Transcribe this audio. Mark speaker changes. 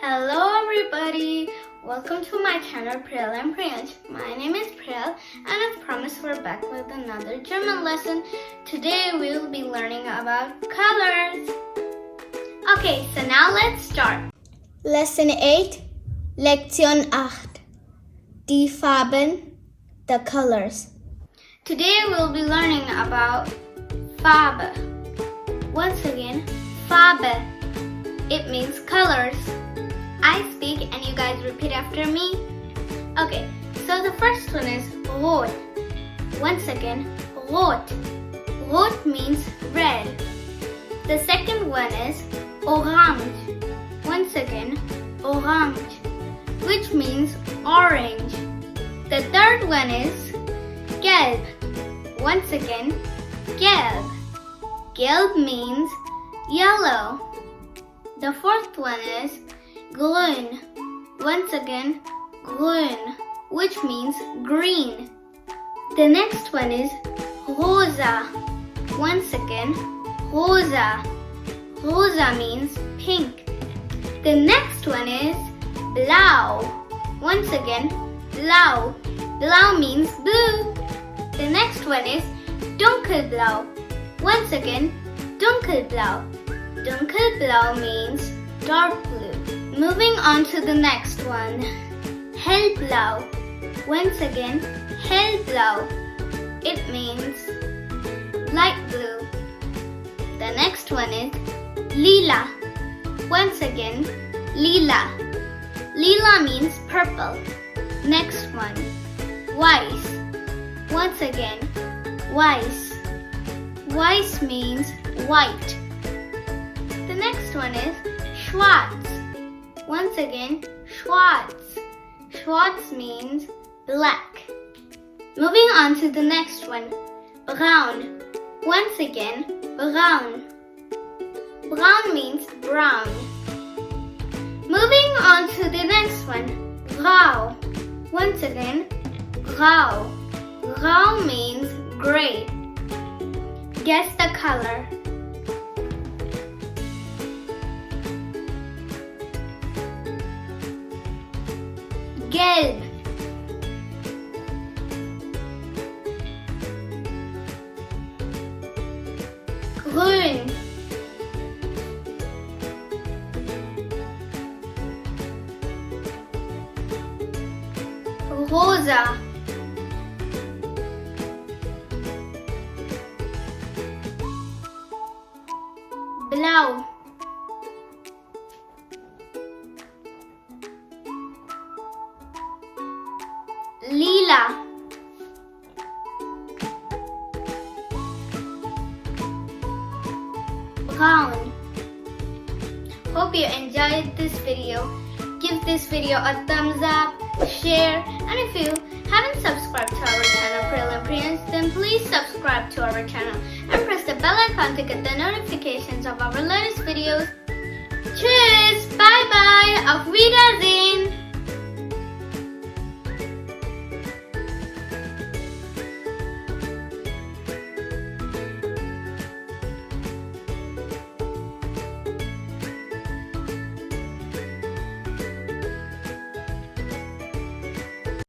Speaker 1: Hello everybody! Welcome to my channel Priyal and Priyansh. My name is Priyal and as promised we're back with another German lesson. Today we will be learning about colors. Okay, so now let's start.
Speaker 2: Lesson 8, Lektion 8. Die Farben, the colors.
Speaker 1: Today we'll be learning about Farbe. Once again, Farbe. It means colors. I speak and you guys repeat after me. Okay, so the first one is rot. Once again, rot. Rot means red. The second one is orange. Once again, orange, which means orange. The third one is gelb. Once again, gelb. Gelb means yellow. The fourth one is grün. Once again, grün, which means green. The next one is rosa. Once again, rosa. Rosa means pink. The next one is blau. Once again, blau. Blau means blue. The next one is dunkelblau. Once again, dunkelblau. Dunkelblau means dark blue. Moving on to the next one, hellblau. Once again, hellblau. It means light blue. The next one is lila. Once again, lila. Lila means purple. Next one, weiß. Once again, weiß. Weiß means white. The next one is schwarz. Once again, schwarz. Schwarz means black. Moving on to the next one, braun. Once again, braun. Braun means brown. Moving on to the next one, grau. Once again, grau. Grau means gray. Guess the color. Gelb. Grün. Rosa. Blau. Lila. Braun. Hope you enjoyed this video. Give this video a thumbs up, share, and if you haven't subscribed to our channel Priyal and Priyansh, then please subscribe to our channel and press the bell icon to get the notifications of our latest videos. Tschüss, bye bye, auf Wiedersehen.